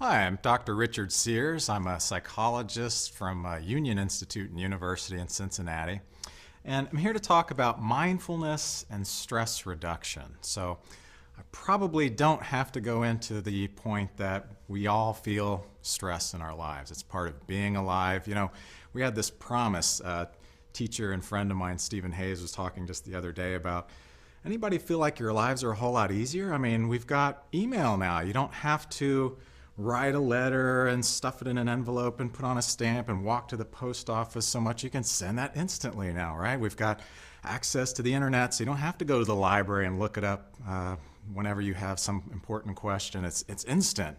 Hi, I'm Dr. Richard Sears. I'm a psychologist from Union Institute and University in Cincinnati. And I'm here to talk about mindfulness and stress reduction. So I probably don't have to go into the point that we all feel stress in our lives. It's part of being alive. You know, we had this promise. Teacher and friend of mine, Stephen Hayes, was talking just the other day about anybody feel like your lives are a whole lot easier? I mean, we've got email now. You don't have to write a letter and stuff it in an envelope and put on a stamp and walk to the post office so much. You can send that instantly now, right? We've got access to the internet, so you don't have to go to the library and look it up whenever you have some important question. It's instant.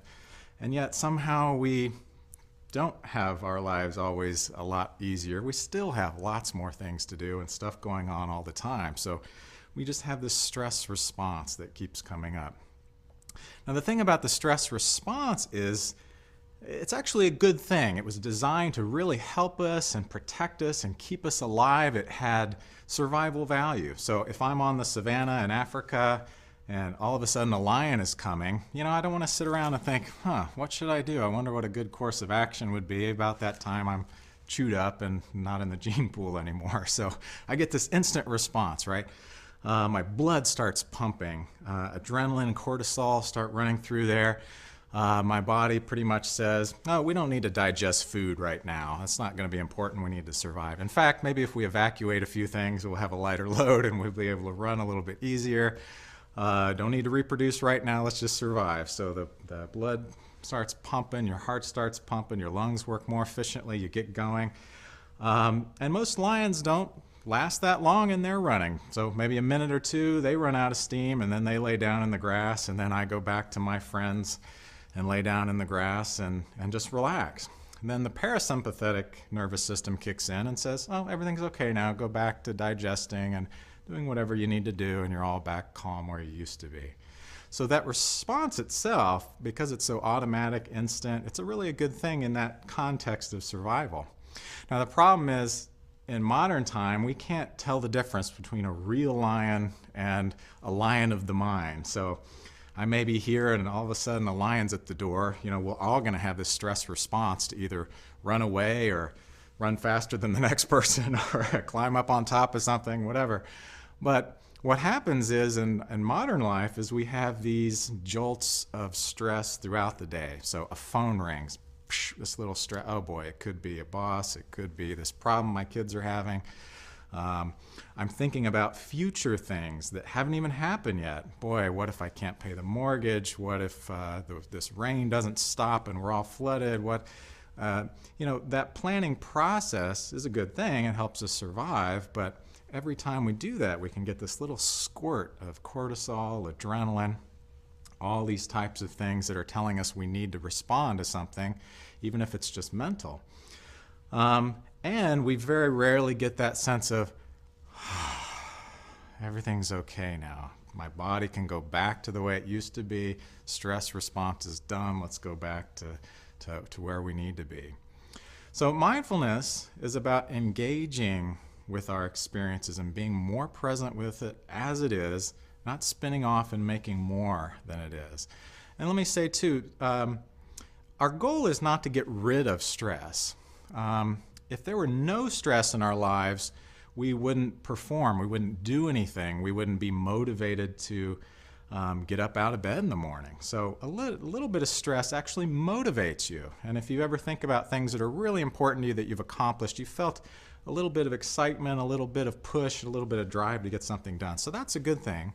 And yet somehow we don't have our lives always a lot easier. We still have lots more things to do and stuff going on all the time. So we just have this stress response that keeps coming up. Now, the thing about the stress response is it's actually a good thing. It was designed to really help us and protect us and keep us alive. It had survival value. So if I'm on the savannah in Africa and all of a sudden a lion is coming, you know, I don't want to sit around and think, what should I do? I wonder what a good course of action would be. About that time I'm chewed up and not in the gene pool anymore. So I get this instant response, right? My blood starts pumping. Adrenaline and cortisol start running through there. My body pretty much says, oh, we don't need to digest food right now. That's not going to be important. We need to survive. In fact, maybe if we evacuate a few things, we'll have a lighter load and we'll be able to run a little bit easier. Don't need to reproduce right now. Let's just survive. So the blood starts pumping, your heart starts pumping, your lungs work more efficiently, you get going. And most lions don't last that long in their running. So maybe a minute or two, they run out of steam and then they lay down in the grass, and then I go back to my friends and lay down in the grass and just relax. And then the parasympathetic nervous system kicks in and says, oh, everything's okay now. Go back to digesting and doing whatever you need to do, and you're all back calm where you used to be. So that response itself, because it's so automatic, instant, it's really a good thing in that context of survival. Now the problem is, in modern time, we can't tell the difference between a real lion and a lion of the mind. So I may be here and all of a sudden a lion's at the door. You know, we're all going to have this stress response to either run away or run faster than the next person or climb up on top of something, whatever. But what happens is in modern life is we have these jolts of stress throughout the day. So a phone rings. This little stress, oh boy, it could be a boss, it could be this problem my kids are having. I'm thinking about future things that haven't even happened yet. Boy, what if I can't pay the mortgage? What if this rain doesn't stop and we're all flooded? You know, that planning process is a good thing and helps us survive, but every time we do that, we can get this little squirt of cortisol, adrenaline, all these types of things that are telling us we need to respond to something, even if it's just mental. And we very rarely get that sense of, everything's okay now. My body can go back to the way it used to be. Stress response is done. Let's go back to where we need to be. So mindfulness is about engaging with our experiences and being more present with it as it is, not spinning off and making more than it is. And let me say too, our goal is not to get rid of stress. If there were no stress in our lives, we wouldn't perform, we wouldn't do anything, we wouldn't be motivated to get up out of bed in the morning. So a little bit of stress actually motivates you. And if you ever think about things that are really important to you that you've accomplished, you felt a little bit of excitement, a little bit of push, a little bit of drive to get something done. So that's a good thing.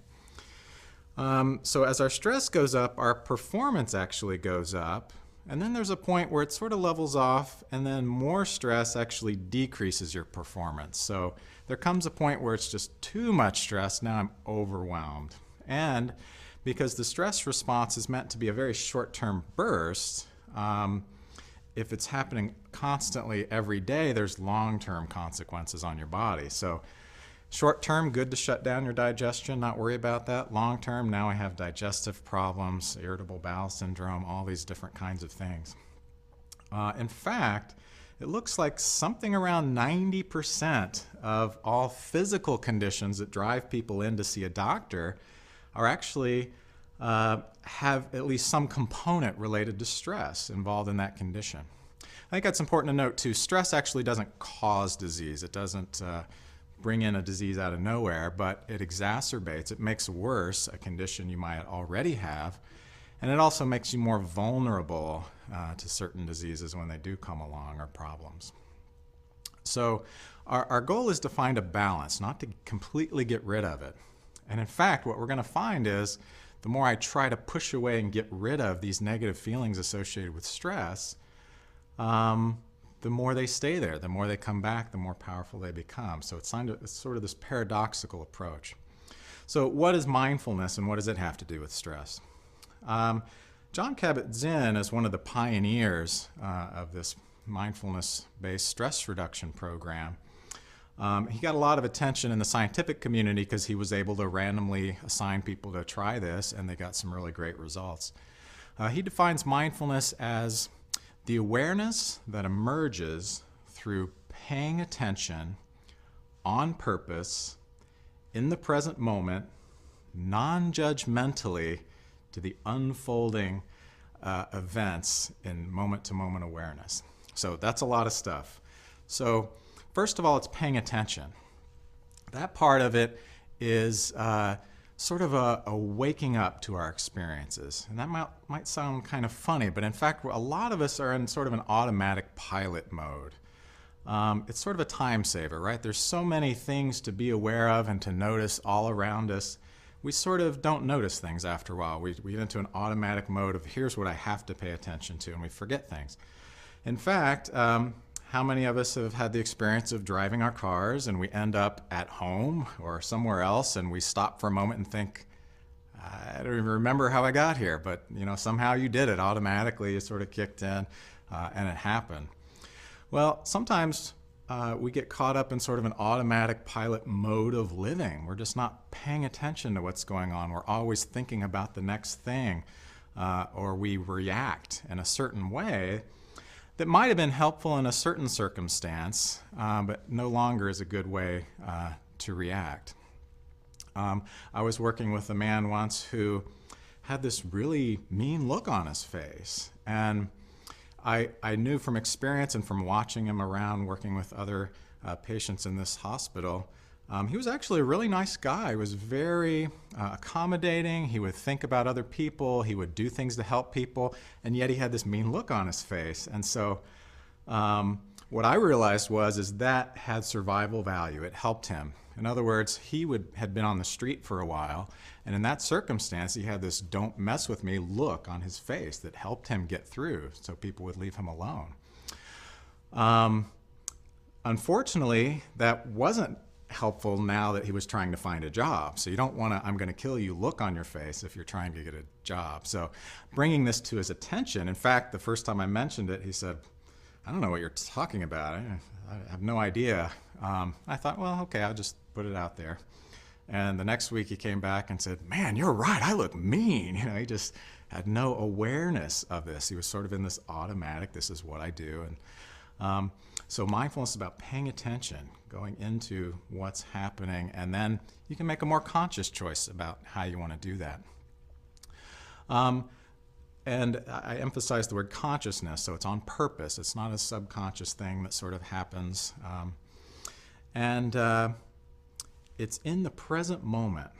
So as our stress goes up, our performance actually goes up. And then there's a point where it sort of levels off, and then more stress actually decreases your performance. So there comes a point where it's just too much stress. Now I'm overwhelmed. And because the stress response is meant to be a very short-term burst, if it's happening constantly every day, there's long-term consequences on your body. So short-term, good to shut down your digestion, not worry about that. Long-term, now I have digestive problems, irritable bowel syndrome, all these different kinds of things. In fact, it looks like something around 90% of all physical conditions that drive people in to see a doctor are actually have at least some component related to stress involved in that condition. I think that's important to note too. Stress actually doesn't cause disease. It doesn't bring in a disease out of nowhere, but it exacerbates, it makes worse a condition you might already have, and it also makes you more vulnerable to certain diseases when they do come along, or problems. So our goal is to find a balance, not to completely get rid of it. And in fact, what we're going to find is the more I try to push away and get rid of these negative feelings associated with stress, the more they stay there, the more they come back, the more powerful they become. So it's sort of this paradoxical approach. So what is mindfulness, and what does it have to do with stress? Jon Kabat-Zinn is one of the pioneers of this mindfulness-based stress reduction program. He got a lot of attention in the scientific community because he was able to randomly assign people to try this, and they got some really great results. He defines mindfulness as the awareness that emerges through paying attention on purpose in the present moment, non-judgmentally, to the unfolding events in moment-to-moment awareness. So that's a lot of stuff. So first of all, it's paying attention. That part of it is sort of a waking up to our experiences. And that might sound kind of funny, but in fact, a lot of us are in sort of an automatic pilot mode. It's sort of a time saver, right? There's so many things to be aware of and to notice all around us. We sort of don't notice things after a while. We get into an automatic mode of here's what I have to pay attention to, and we forget things. In fact, how many of us have had the experience of driving our cars and we end up at home or somewhere else and we stop for a moment and think, I don't even remember how I got here, but somehow you did it automatically, it sort of kicked in and it happened. Well, sometimes we get caught up in sort of an automatic pilot mode of living. We're just not paying attention to what's going on. We're always thinking about the next thing, or we react in a certain way that might have been helpful in a certain circumstance, but no longer is a good way to react. I was working with a man once who had this really mean look on his face, and I knew from experience and from watching him around working with other patients in this hospital, he was actually a really nice guy. He was very accommodating. He would think about other people. He would do things to help people, and yet he had this mean look on his face. And so what I realized is that had survival value. It helped him. In other words, he had been on the street for a while, and in that circumstance, he had this "don't mess with me" look on his face that helped him get through, so people would leave him alone. Unfortunately, that wasn't helpful now that he was trying to find a job. So you don't want to "I'm going to kill you" look on your face if you're trying to get a job. So bringing this to his attention, in fact, the first time I mentioned it, he said, "I don't know what you're talking about. I have no idea." I thought, well, okay, I'll just put it out there. And the next week he came back and said, "Man, you're right, I look mean." He just had no awareness of this. He was sort of in this automatic, this is what I do. And so mindfulness is about paying attention, going into what's happening, and then you can make a more conscious choice about how you want to do that. And I emphasize the word consciousness, so it's on purpose. It's not a subconscious thing that sort of happens. It's in the present moment.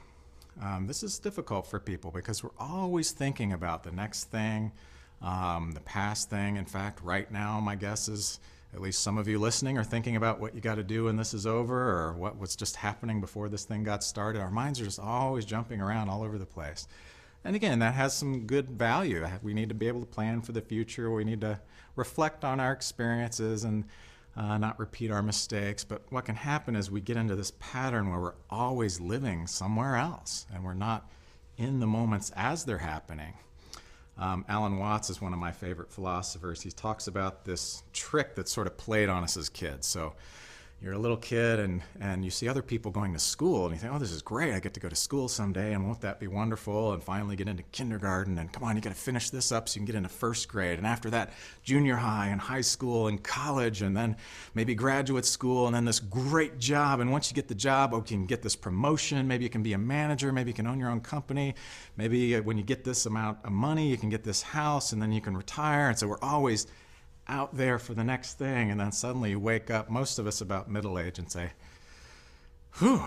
This is difficult for people because we're always thinking about the next thing, the past thing. In fact, right now, my guess is at least some of you listening are thinking about what you got to do when this is over, or what was just happening before this thing got started. Our minds are just always jumping around all over the place. And again, that has some good value. We need to be able to plan for the future. We need to reflect on our experiences and not repeat our mistakes. But what can happen is we get into this pattern where we're always living somewhere else, and we're not in the moments as they're happening. Alan Watts is one of my favorite philosophers. He talks about this trick that's sort of played on us as kids. So you're a little kid and you see other people going to school and you think, oh, this is great. I get to go to school someday, and won't that be wonderful? And finally get into kindergarten, and come on, you got to finish this up so you can get into first grade. And after that, junior high and high school and college, and then maybe graduate school, and then this great job. And once you get the job, oh, you can get this promotion. Maybe you can be a manager. Maybe you can own your own company. Maybe when you get this amount of money, you can get this house, and then you can retire. And so we're always out there for the next thing, and then suddenly you wake up, most of us about middle age, and say, whew,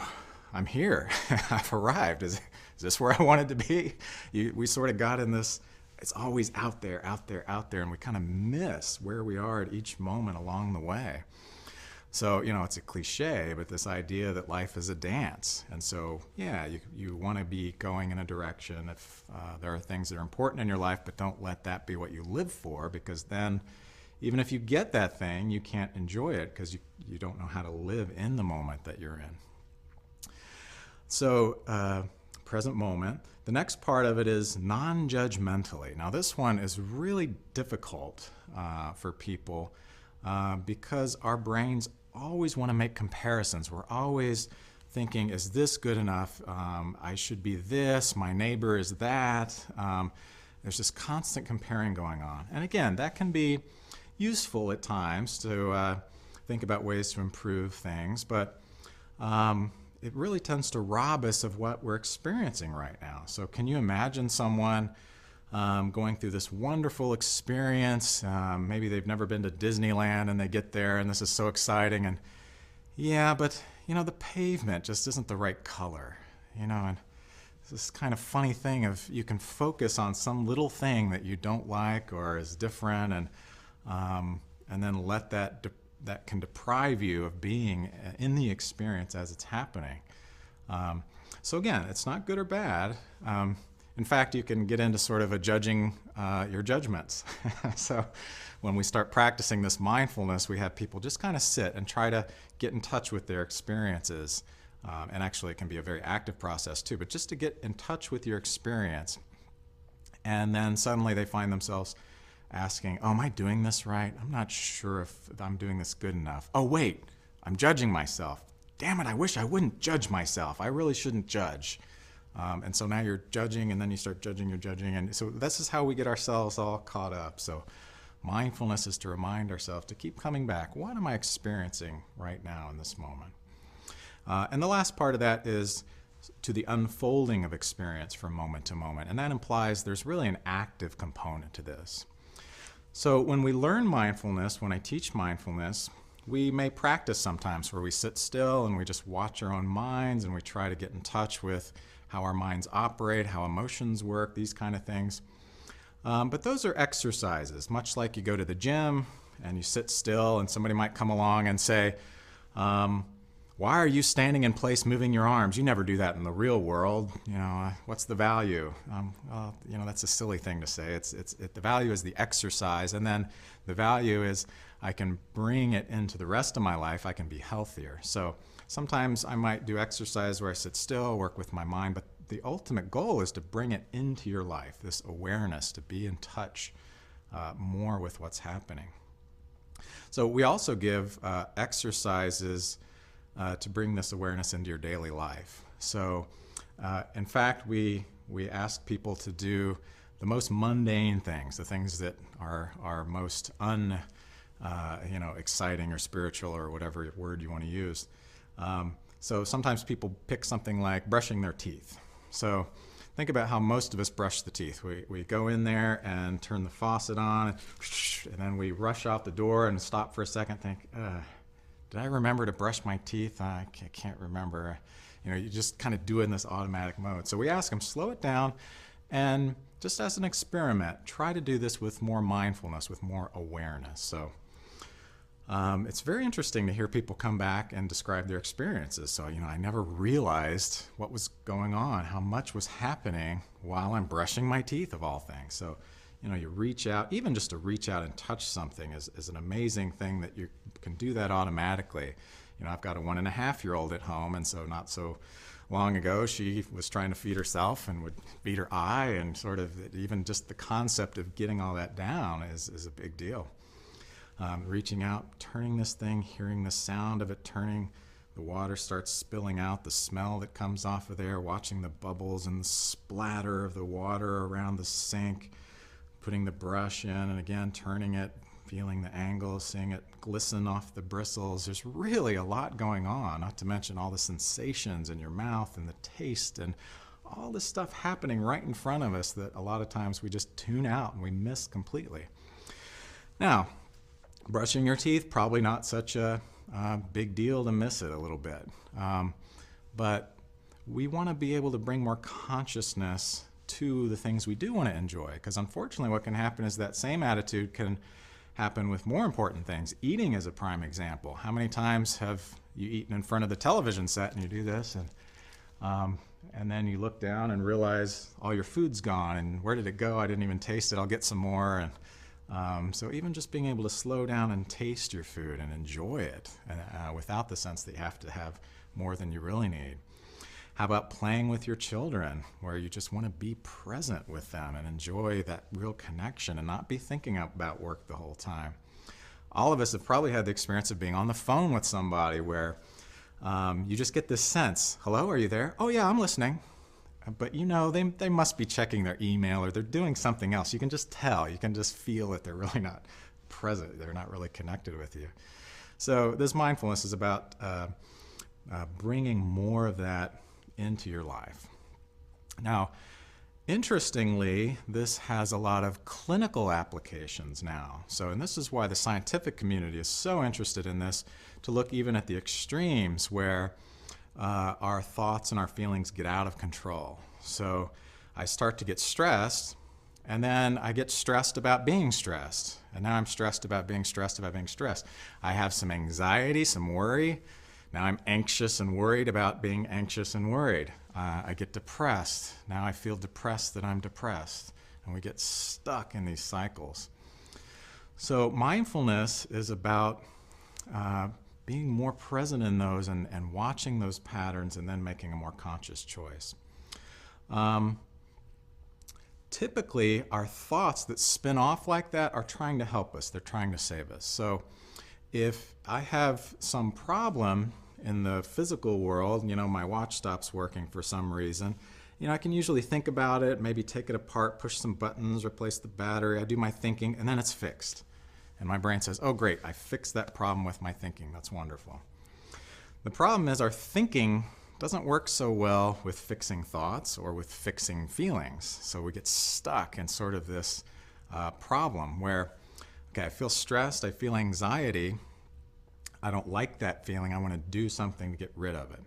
I'm here. I've arrived. Is this where I wanted to be? We sort of got in this, it's always out there, and we kind of miss where we are at each moment along the way. So, it's a cliche, but this idea that life is a dance. And so, yeah, you want to be going in a direction. If there are things that are important in your life, but don't let that be what you live for, because then even if you get that thing, you can't enjoy it because you don't know how to live in the moment that you're in. So, present moment. The next part of it is non-judgmentally. Now, this one is really difficult for people because our brains always want to make comparisons. We're always thinking, is this good enough? I should be this. My neighbor is that. There's this constant comparing going on. And again, that can be useful at times to think about ways to improve things, but it really tends to rob us of what we're experiencing right now. So can you imagine someone going through this wonderful experience? Maybe they've never been to Disneyland and they get there and this is so exciting, and yeah, but the pavement just isn't the right color, and it's this kind of funny thing of you can focus on some little thing that you don't like or is different, and then let that can deprive you of being in the experience as it's happening. So again, it's not good or bad. In fact, you can get into sort of a judging your judgments. So when we start practicing this mindfulness, we have people just kind of sit and try to get in touch with their experiences. And actually, it can be a very active process too, but just to get in touch with your experience. And then suddenly they find themselves asking, oh, am I doing this right? I'm not sure if I'm doing this good enough. Oh, wait, I'm judging myself. Damn it, I wish I wouldn't judge myself. I really shouldn't judge. And so now you're judging, and then you start judging, you're judging. And so this is how we get ourselves all caught up. So mindfulness is to remind ourselves to keep coming back. What am I experiencing right now in this moment? And the last part of that is to the unfolding of experience from moment to moment. And that implies there's really an active component to this. So when we learn mindfulness, when I teach mindfulness, we may practice sometimes where we sit still and we just watch our own minds and we try to get in touch with how our minds operate, how emotions work, these kind of things. But those are exercises, much like you go to the gym and you sit still and somebody might come along and say, why are you standing in place moving your arms? You never do that in the real world. What's the value? Well, that's a silly thing to say. The value is the exercise, and then the value is I can bring it into the rest of my life. I can be healthier. So sometimes I might do exercise where I sit still, work with my mind, but the ultimate goal is to bring it into your life, this awareness, to be in touch more with what's happening. So we also give exercises to bring this awareness into your daily life. So in fact, we ask people to do the most mundane things, the things that are most exciting or spiritual or whatever word you want to use. So sometimes people pick something like brushing their teeth. So think about how most of us brush the teeth. We go in there and turn the faucet on, and then we rush out the door and stop for a second, think, did I remember to brush my teeth? I can't remember. You just kind of do it in this automatic mode. So we ask them, slow it down, and just as an experiment, try to do this with more mindfulness, with more awareness. So it's very interesting to hear people come back and describe their experiences. So, I never realized what was going on, how much was happening while I'm brushing my teeth, of all things. So, you reach out, even just to reach out and touch something is an amazing thing that you can do that automatically. I've got a 1.5-year-old at home, and so not so long ago, she was trying to feed herself and would feed her eye, and sort of even just the concept of getting all that down is a big deal. reaching out, turning this thing, hearing the sound of it turning. The water starts spilling out, the smell that comes off of there, watching the bubbles and the splatter of the water around the sink, putting the brush in and again turning it, feeling the angle, seeing it glisten off the bristles. There's really a lot going on, not to mention all the sensations in your mouth and the taste and all this stuff happening right in front of us that a lot of times we just tune out and we miss completely. Now, brushing your teeth, probably not such a big deal to miss it a little bit. But we want to be able to bring more consciousness to the things we do want to enjoy, because unfortunately what can happen is that same attitude can happen with more important things. Eating is a prime example. How many times have you eaten in front of the television set and you do this and then you look down and realize all your food's gone and where did it go? I didn't even taste it. I'll get some more. And so even just being able to slow down and taste your food and enjoy it without the sense that you have to have more than you really need. How about playing with your children, where you just want to be present with them and enjoy that real connection and not be thinking about work the whole time? All of us have probably had the experience of being on the phone with somebody where you just get this sense, hello, are you there? Oh yeah, I'm listening. But you know, they must be checking their email or they're doing something else. You can just tell, you can just feel that they're really not present. They're not really connected with you. So this mindfulness is about bringing more of that into your life. Now, interestingly, this has a lot of clinical applications now. And this is why the scientific community is so interested in this, to look even at the extremes where our thoughts and our feelings get out of control. So I start to get stressed, and then I get stressed about being stressed. And now I'm stressed about being stressed about being stressed. I have some anxiety, some worry. Now I'm anxious and worried about being anxious and worried. I get depressed. Now I feel depressed that I'm depressed. And we get stuck in these cycles. So mindfulness is about being more present in those and watching those patterns and then making a more conscious choice. Typically, our thoughts that spin off like that are trying to help us. They're trying to save us. So if I have some problem in the physical world, my watch stops working for some reason, I can usually think about it, maybe take it apart, push some buttons, replace the battery, I do my thinking, and then it's fixed. And my brain says, oh great, I fixed that problem with my thinking. That's wonderful. The problem is our thinking doesn't work so well with fixing thoughts or with fixing feelings. So we get stuck in sort of this problem where, okay, I feel stressed, I feel anxiety, I don't like that feeling, I want to do something to get rid of it.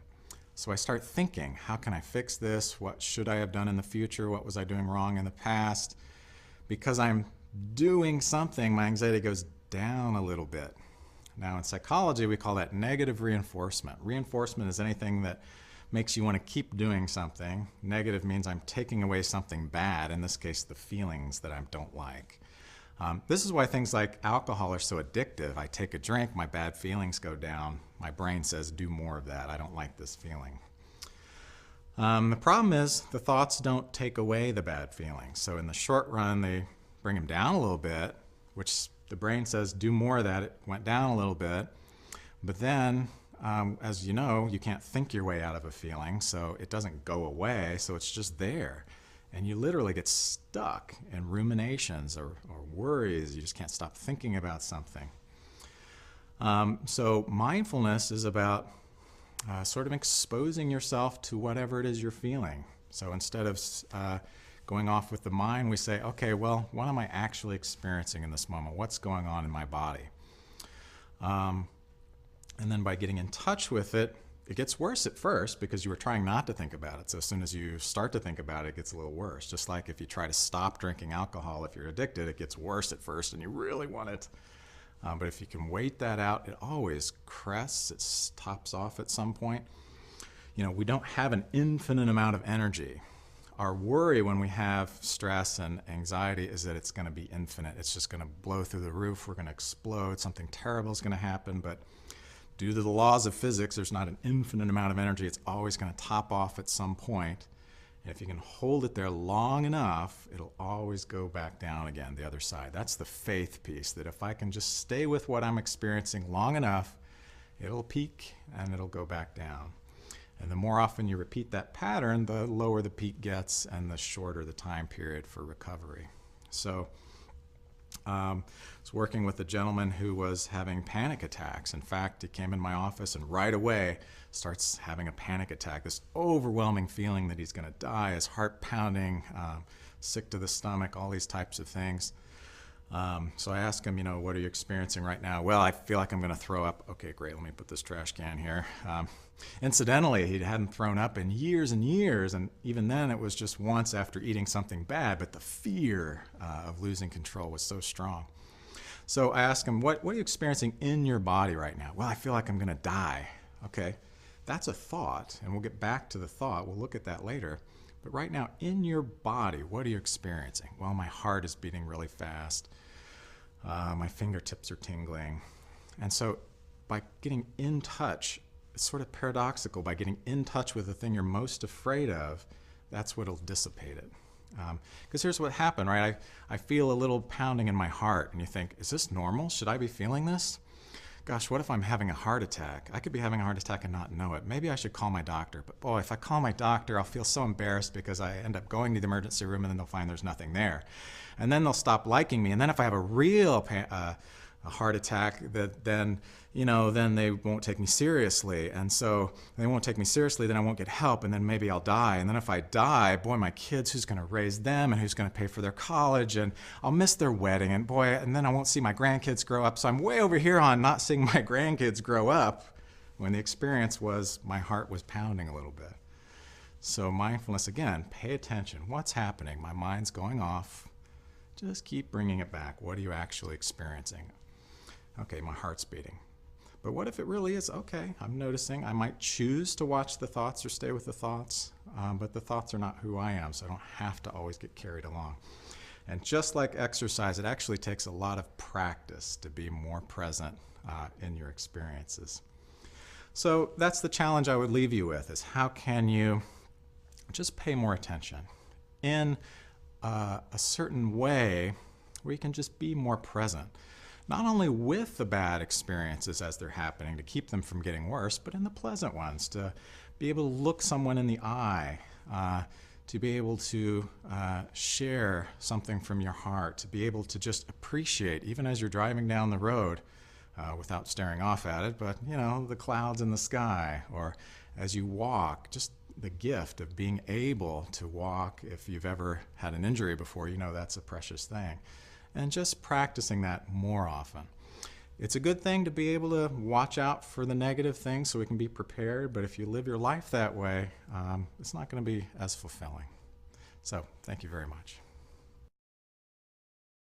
So I start thinking, how can I fix this? What should I have done in the future? What was I doing wrong in the past? Because I'm doing something, my anxiety goes down a little bit. Now in psychology, we call that negative reinforcement. Reinforcement is anything that makes you want to keep doing something. Negative means I'm taking away something bad, in this case, the feelings that I don't like. This is why things like alcohol are so addictive. I take a drink, my bad feelings go down. My brain says, do more of that. I don't like this feeling. The problem is the thoughts don't take away the bad feelings. So in the short run, they bring them down a little bit, which the brain says, do more of that. It went down a little bit. But then, as you know, you can't think your way out of a feeling, so it doesn't go away, so it's just there. And you literally get stuck in ruminations or worries. You just can't stop thinking about something. So mindfulness is about sort of exposing yourself to whatever it is you're feeling. So instead of going off with the mind, we say, okay, well, what am I actually experiencing in this moment? What's going on in my body? And then by getting in touch with it, it gets worse at first because you were trying not to think about it. So as soon as you start to think about it, it gets a little worse. Just like if you try to stop drinking alcohol, if you're addicted, it gets worse at first and you really want it. But if you can wait that out, it always crests, it tops off at some point. We don't have an infinite amount of energy. Our worry when we have stress and anxiety is that it's going to be infinite. It's just going to blow through the roof. We're going to explode. Something terrible is going to happen. But due to the laws of physics, there's not an infinite amount of energy. It's always going to top off at some point. And if you can hold it there long enough, it'll always go back down again, the other side. That's the faith piece, that if I can just stay with what I'm experiencing long enough, it'll peak and it'll go back down. And the more often you repeat that pattern, the lower the peak gets and the shorter the time period for recovery. So I was working with a gentleman who was having panic attacks. In fact, he came in my office and right away starts having a panic attack, this overwhelming feeling that he's going to die, his heart pounding, sick to the stomach, all these types of things. So I asked him, what are you experiencing right now? Well, I feel like I'm going to throw up. Okay, great, let me put this trash can here. Incidentally, he hadn't thrown up in years and years, and even then it was just once after eating something bad, but the fear of losing control was so strong. So I asked him, what are you experiencing in your body right now? Well, I feel like I'm going to die. Okay, that's a thought, and we'll get back to the thought. We'll look at that later. But right now, in your body, what are you experiencing? Well, my heart is beating really fast. My fingertips are tingling. And so by getting in touch, it's sort of paradoxical, by getting in touch with the thing you're most afraid of, that's what'll dissipate it. Because here's what happened, right? I feel a little pounding in my heart, and you think, is this normal? Should I be feeling this? Gosh, what if I'm having a heart attack? I could be having a heart attack and not know it. Maybe I should call my doctor. But boy, if I call my doctor, I'll feel so embarrassed because I end up going to the emergency room and then they'll find there's nothing there. And then they'll stop liking me. And then if I have a real a heart attack, then they won't take me seriously. And so they won't take me seriously, then I won't get help, and then maybe I'll die. And then if I die, boy, my kids, who's going to raise them and who's going to pay for their college, and I'll miss their wedding, and boy, and then I won't see my grandkids grow up. So I'm way over here on not seeing my grandkids grow up when the experience was my heart was pounding a little bit. So mindfulness, again, pay attention. What's happening? My mind's going off. Just keep bringing it back. What are you actually experiencing? Okay, my heart's beating. But what if it really is, okay, I'm noticing. I might choose to watch the thoughts or stay with the thoughts, but the thoughts are not who I am, so I don't have to always get carried along. And just like exercise, it actually takes a lot of practice to be more present in your experiences. So that's the challenge I would leave you with, is how can you just pay more attention in a certain way where you can just be more present. Not only with the bad experiences as they're happening to keep them from getting worse, but in the pleasant ones, to be able to look someone in the eye, to be able to share something from your heart, to be able to just appreciate, even as you're driving down the road, without staring off at it, but the clouds in the sky, or as you walk, just the gift of being able to walk. If you've ever had an injury before, that's a precious thing. And just practicing that more often. It's a good thing to be able to watch out for the negative things so we can be prepared, but if you live your life that way, it's not going to be as fulfilling. So, thank you very much.